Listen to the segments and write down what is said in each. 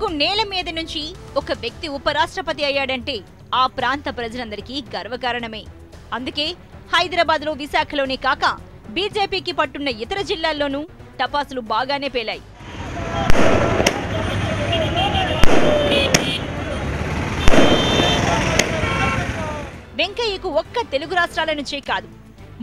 తెలుగు నేల మీద నుంచి ఒక వ్యక్తి ఉపరాష్ట్రపతి అయ్యాడంటే ఆ ప్రాంత ప్రజలందరికీ గర్వకారణమే. అందుకే హైదరాబాద్లో, విశాఖలోనే కాక బీజేపీకి పట్టున్న ఇతర జిల్లాల్లోనూ టపాసులు బాగానే పేలాయి. వెంకయ్యకు ఒక్క తెలుగు రాష్ట్రాల నుంచే కాదు,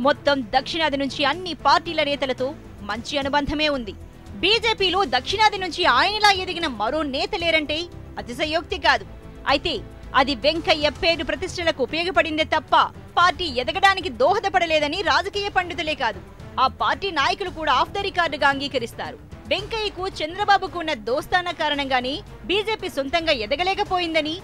మొత్తం దక్షిణాది నుంచి అన్ని పార్టీల నేతలతో మంచి అనుబంధమే ఉంది. బీజేపీలో దక్షిణాది నుంచి ఆయనలా ఎదిగిన మరో నేత లేరంటే అతిశయోక్తి కాదు. అయితే అది వెంకయ్య పేరు ప్రతిష్టలకు ఉపయోగపడిందే తప్ప పార్టీ ఎదగడానికి దోహదపడలేదని రాజకీయ పండితులే కాదు, ఆ పార్టీ నాయకులు కూడా ఆఫ్ ద రికార్డుగా అంగీకరిస్తారు. వెంకయ్యకు చంద్రబాబుకు ఉన్న దోస్తానా కారణంగానే బీజేపీ సొంతంగా ఎదగలేకపోయిందని,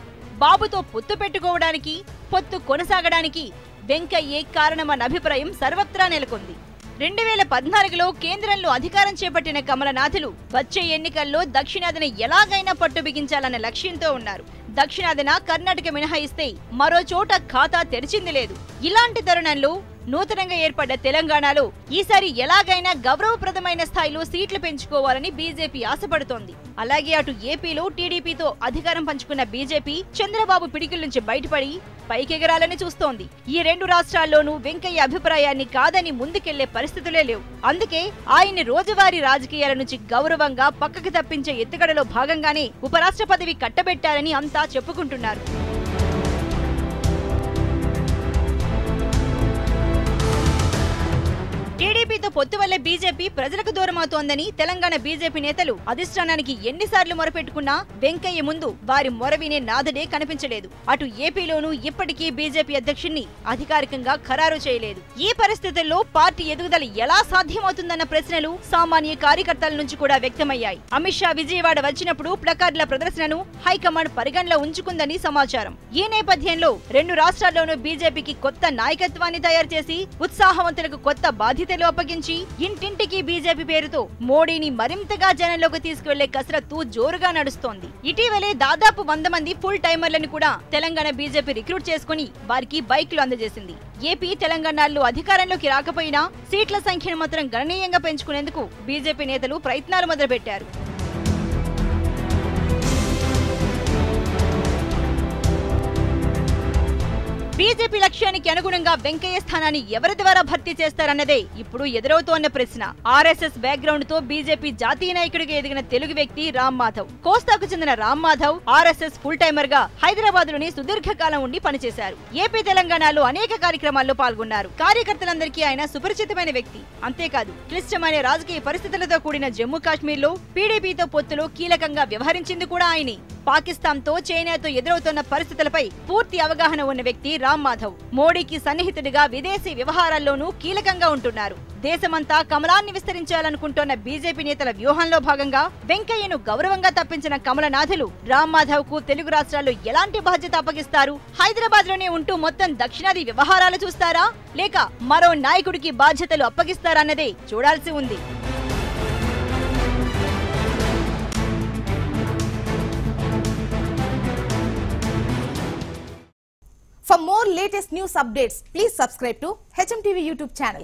బాబుతో పొత్తు పెట్టుకోవడానికి, పొత్తు కొనసాగడానికి వెంకయ్యే కారణమన్న అభిప్రాయం సర్వత్రా నెలకొంది. 2014లో కేంద్రంలో అధికారం చేపట్టిన కమలనాథులు వచ్చే ఎన్నికల్లో దక్షిణాదిన ఎలాగైనా పట్టు బిగించాలన్న లక్ష్యంతో ఉన్నారు. దక్షిణాదిన కర్ణాటక మినహాయిస్తే మరో చోట ఖాతా తెరిచింది లేదు. ఇలాంటి తరుణంలో నూతనంగా ఏర్పడ్డ తెలంగాణలో ఈసారి ఎలాగైనా గౌరవప్రదమైన స్థాయిలో సీట్లు పెంచుకోవాలని బీజేపీ ఆశపడుతోంది. అలాగే అటు ఏపీలో టీడీపీతో అధికారం పంచుకున్న బీజేపీ చంద్రబాబు పిడికిల నుంచి బయటపడి పైకెగరాలని చూస్తోంది. ఈ రెండు రాష్ట్రాల్లోనూ వెంకయ్య అభిప్రాయాన్ని కాదని ముందుకెళ్లే పరిస్థితులే లేవు. అందుకే ఆయన్ని రోజువారీ రాజకీయాల నుంచి గౌరవంగా పక్కకు తప్పించే ఎత్తుగడలో భాగంగానే ఉపరాష్ట్ర పదవి కట్టబెట్టారని అంతా చెప్పుకుంటున్నారు. టీడీపీతో పొత్తు వల్లే బీజేపీ ప్రజలకు దూరమవుతోందని తెలంగాణ బీజేపీ నేతలు అధిష్టానానికి ఎన్నిసార్లు మొరపెట్టుకున్నా వెంకయ్య ముందు వారి మొర వినే నాథడే కనిపించలేదు. అటు ఏపీలోనూ ఇప్పటికీ బీజేపీ అధ్యక్షుణ్ణి అధికారికంగా ఖరారు చేయలేదు. ఈ పరిస్థితుల్లో పార్టీ ఎదుగుదల ఎలా సాధ్యమవుతుందన్న ప్రశ్నలు సామాన్య కార్యకర్తల నుంచి కూడా వ్యక్తమయ్యాయి. అమిత్ షా విజయవాడ వచ్చినప్పుడు ప్లకార్డుల ప్రదర్శనను హైకమాండ్ పరిగణలో ఉంచుకుందని సమాచారం. ఈ నేపథ్యంలో రెండు రాష్ట్రాల్లోనూ బీజేపీకి కొత్త నాయకత్వాన్ని తయారు చేసి ఉత్సాహవంతులకు కొత్త బాధ్యతలు అప్పగించి ఇంటింటికి బీజేపీ పేరుతో మోడీని మరింతగా జనంలోకి తీసుకువెళ్లే కసరత్తు జోరుగా నడుస్తోంది. ఇటీవలే దాదాపు 100 మంది ఫుల్ టైమర్లను కూడా తెలంగాణ బీజేపీ రిక్రూట్ చేసుకుని వారికి బైక్లు అందజేసింది. ఏపీ, తెలంగాణలో అధికారంలోకి రాకపోయినా సీట్ల సంఖ్యను మాత్రం గణనీయంగా పెంచుకునేందుకు బీజేపీ నేతలు ప్రయత్నాలు మొదలుపెట్టారు. బీజేపీ లక్ష్యానికి అనుగుణంగా వెంకయ్య స్థానాన్ని ఎవరి ద్వారా భర్తీ చేస్తారన్నదే ఇప్పుడు ఎదురవుతోన్న ప్రశ్న. ఆర్ఎస్ఎస్ బ్యాక్గ్రౌండ్ తో బీజేపీ జాతీయ నాయకుడిగా ఎదిగిన తెలుగు వ్యక్తి రామ్ మాధవ్. కోస్తాకు చెందిన Ram Madhav RSS full timer గా హైదరాబాద్ లోని సుదీర్ఘకాలం ఉండి పనిచేశారు. ఏపీ, తెలంగాణలో అనేక కార్యక్రమాల్లో పాల్గొన్నారు. కార్యకర్తలందరికీ ఆయన సుపరిచితమైన వ్యక్తి. అంతేకాదు, క్లిష్టమైన రాజకీయ పరిస్థితులతో కూడిన జమ్మూ కాశ్మీర్ లో పీడీపీతో పొత్తులో కీలకంగా వ్యవహరించింది కూడా ఆయనే. పాకిస్తాన్ తో, చైనాతో ఎదురవుతున్న పరిస్థితులపై పూర్తి అవగాహన ఉన్న వ్యక్తి రామ్ మాధవ్. మోడీకి సన్నిహితుడిగా విదేశీ వ్యవహారాల్లోనూ కీలకంగా ఉంటున్నారు. దేశమంతా కమలాన్ని విస్తరించాలనుకుంటున్న బీజేపీ నేతల వ్యూహంలో భాగంగా వెంకయ్యను గౌరవంగా తప్పించిన కమలనాథులు రామ్ మాధవ్ కు తెలుగు రాష్ట్రాల్లో ఎలాంటి బాధ్యత అప్పగిస్తారు? హైదరాబాద్ లోనే ఉంటూ మొత్తం దక్షిణాది వ్యవహారాలు చూస్తారా, లేక మరో నాయకుడికి బాధ్యతలు అప్పగిస్తారన్నదే చూడాల్సి ఉంది. For more latest news updates, please subscribe to HMTV YouTube channel.